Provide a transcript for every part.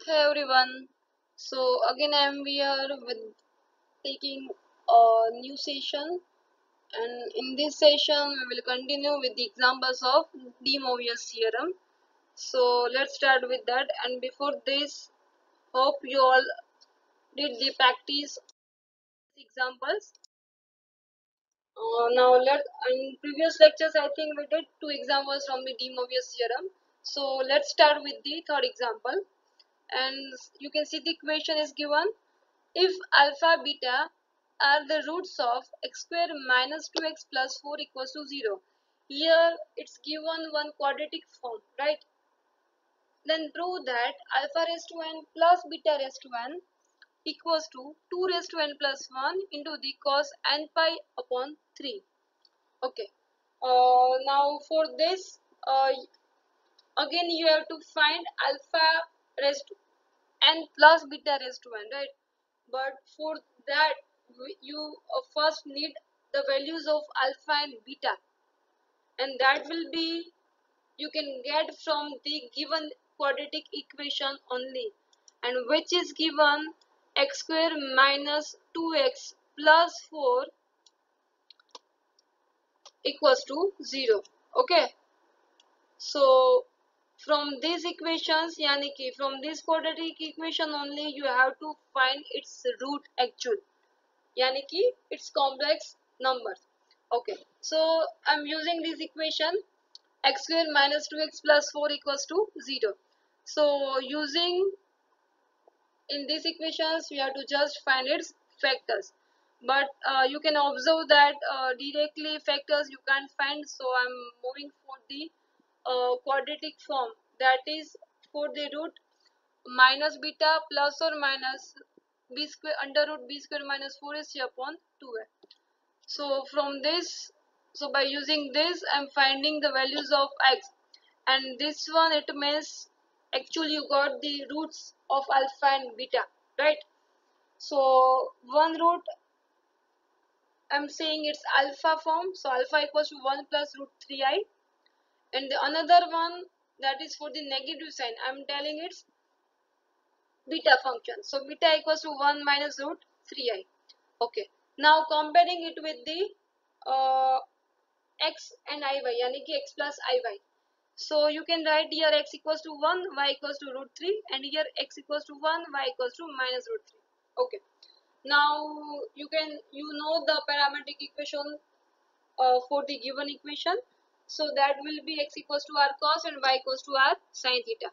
Hey everyone. So again I am here with taking a new session, and in this session we will continue with the examples of De Moivre's theorem. So let's start with that, and before this hope you all did the practice examples. Now in previous lectures I think we did two examples from the De Moivre's theorem. So let's start with the third example, and you can see the equation is given. If alpha beta are the roots of x square minus 2x plus 4 equals to 0, here it's given one quadratic form, right? Then prove that alpha raised to n plus beta raised to n equals to 2 raised to n plus 1 into the cos n pi upon 3. Okay. Now for this, again you have to find alpha raised to n plus beta raised to n, right? But for that you first need the values of alpha and beta, and that will be you can get from the given quadratic equation only, and which is given x square minus 2x plus 4 equals to 0. Okay, so from these equations, yani ki from this quadratic equation only you have to find its root actual, yani ki its complex numbers. Okay, so I'm using this equation x square minus 2x plus 4 equals to 0. So using in these equations we have to just find its factors, but you can observe that directly factors you can't find, so I'm moving for the quadratic form, that is for the root minus beta plus or minus b square under root b square minus 4ac upon 2a. So from this, so by using this I'm finding the values of x, and this one it means actually you got the roots of alpha and beta, right? So one root I'm saying it's alpha form, so alpha equals to 1 plus root 3i, and the another one that is for the negative sign I'm telling it's beta function, so beta equals to 1 minus root 3i. Okay, now comparing it with the uh, x and iy, yani ki x plus iy. So you can write here x equals to 1, y equals to root 3, and here x equals to 1, y equals to minus root 3. Okay, now you know the parametric equation for the given equation, so that will be x equals to r cos and y equals to r sin theta.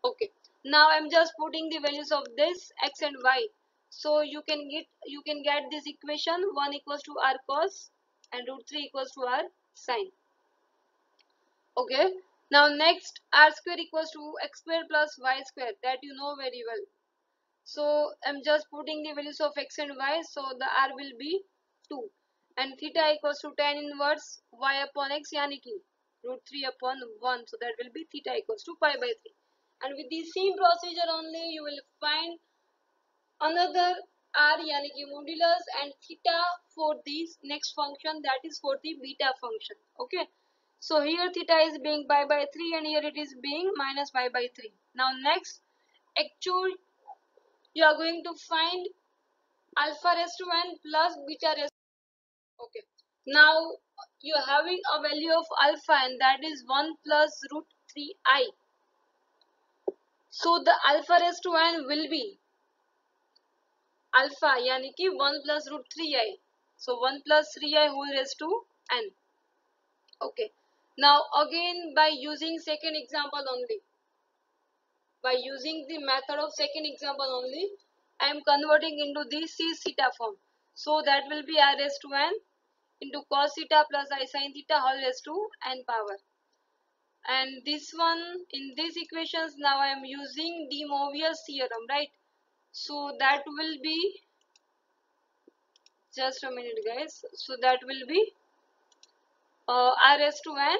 Okay, now I'm just putting the values of this x and y, so you can get this equation 1 equals to r cos and root 3 equals to r sin. Okay, now next r square equals to x square plus y square, that you know very well. So I'm just putting the values of x and y, so the r will be 2, and theta equals to tan inverse y upon x, yani ki root 3 upon 1, so that will be theta equals to pi by 3. And with the same procedure only you will find another r, yani ki modulus and theta for this next function, that is for the beta function. Okay, so here theta is being pi by 3 and here it is being minus pi by 3. Now next actual you are going to find alpha raised to n plus beta raised to. Okay, now you are having a value of alpha, and that is 1 plus root 3i, so the alpha raised to n will be alpha, yani ki 1 plus root 3i, so 1 plus 3i whole raised to n. Okay, now again by using second example only, by using the method of second example only, I am converting into the c theta form, so that will be r raised to n into cos theta plus I sin theta whole raised to n power. And this one in these equations now I am using De Moivre's theorem, right? So that will be, just a minute guys, so that will be r raised to n,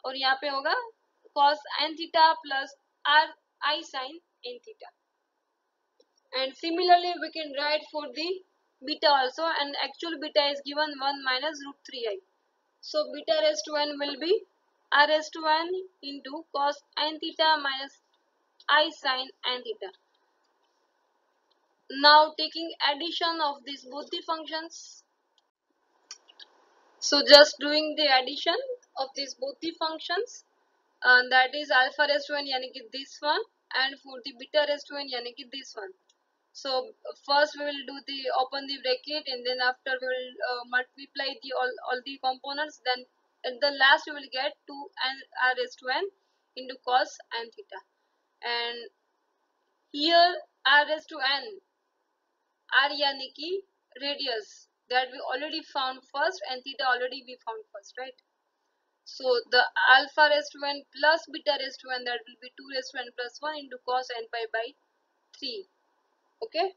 और यहाँ पे होगा cos n theta plus r I sin n theta. And similarly we can write for the beta also, and actual beta is given 1 minus root 3i. So beta raised to n will be r raised to n into cos n theta minus I sin n theta. Now taking addition of these both the functions. So just doing the addition of these both the functions, that is alpha raised to n yani ki this one, and for the beta raised to n yani ki this one. So first we will do the open the bracket, and then after we will multiply the all the components, then at the last we will get 2 n r raised to n into cos n theta. And here r raised to n, r yani ki radius, that we already found first, and theta already we found first, right? So the alpha raised to n plus beta raised to n, that will be 2 raised to n plus 1 into cos n pi by 3. Okay,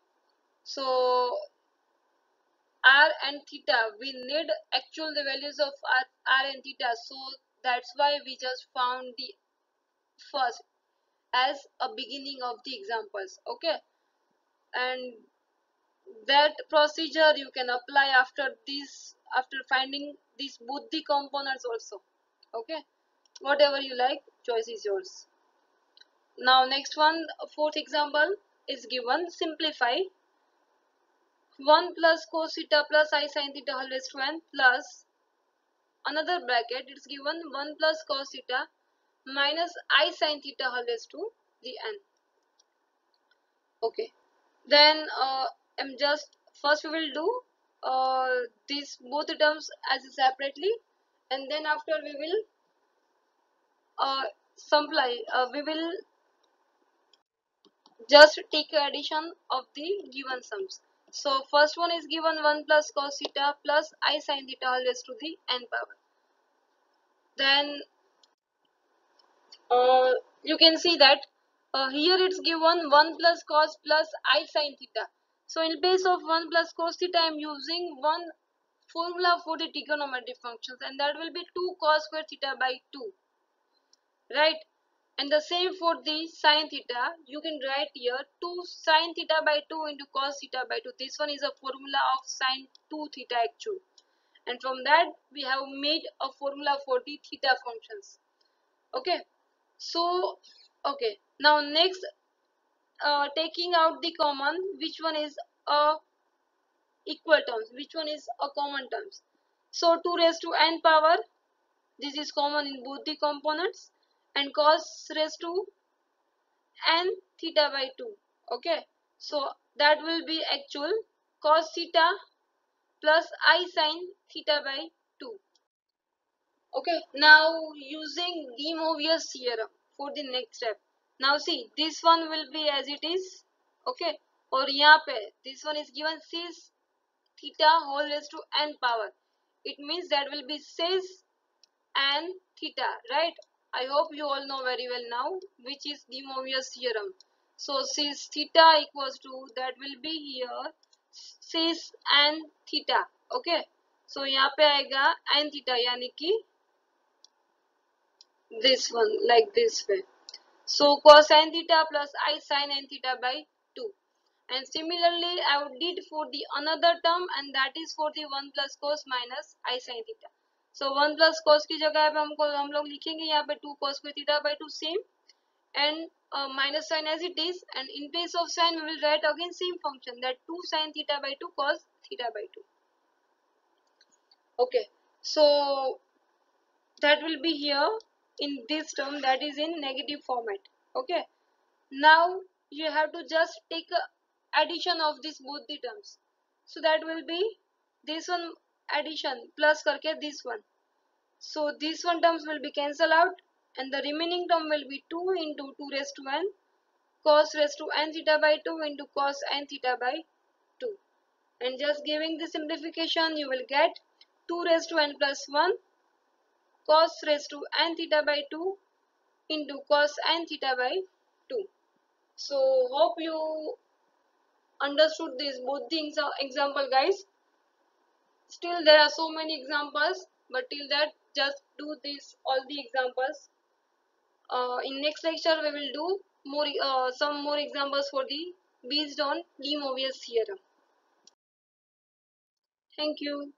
so r and theta, we need actual the values of r and theta, so that's why we just found the first as a beginning of the examples. Okay, and that procedure you can apply after this, after finding these both the components also. Okay, whatever you like, choice is yours. Now next one, fourth example is given. Simplify 1 plus cos theta plus I sin theta whole raised to n plus another bracket, it's given 1 plus cos theta minus I sin theta whole raised to the n. Okay, then I'm just first we will do these both terms as separately, and then after we will simplify, we will just take addition of the given sums. So first one is given 1 plus cos theta plus I sin theta whole raised to the n power. Then you can see that here it's given 1 plus cos plus I sin theta. So in place of 1 plus cos theta, I am using one formula for the trigonometric functions, and that will be 2 cos square theta by 2, right? And the same for the sin theta, you can write here 2 sin theta by 2 into cos theta by 2. This one is a formula of sin 2 theta actual, and from that we have made a formula for the theta functions. Okay, so okay, now next, taking out the common, which one is a equal terms, which one is a common terms. So 2 raised to n power, this is common in both the components, and cos raised to n theta by 2. Okay, so that will be actual cos theta plus I sin theta by 2. Okay, now using De Moivre's theorem for the next step. Now see, this one will be as it is. Okay, और यहाँ पे this one is given cis theta whole raised to n power. It means that will be cis n theta, right? I hope you all know very well now which is De Moivre's theorem. So cis theta equals to, that will be here cis n theta. Okay, so यहाँ पे आएगा n theta यानी कि this one, like this way. So cos n theta plus I sin n theta by 2. And similarly I would did for the another term, and that is for the 1 plus cos minus I sin theta. So 1 plus cos की जगह पे हम लोग लिखेंगे यहाँ पे 2 cos square theta by 2 same, and minus sin as it is, and in place of sin we will write again same function, that 2 sin theta by 2 cos theta by 2. Okay, so that will be here in this term, that is in negative format. Okay, now you have to just take addition of this both the terms. So that will be this one addition plus करके this one. So this one terms will be cancelled out, and the remaining term will be 2 into 2 raised to n cos raised to n theta by 2 into cos n theta by 2. And just giving the simplification, you will get 2 raised to n plus 1 cos raised to n theta by 2 into cos n theta by 2. So hope you understood this both the example, guys. Still there are so many examples, but till that just do this all the examples. In next lecture we will do more some more examples for the based on De Moivre's theorem. Thank you.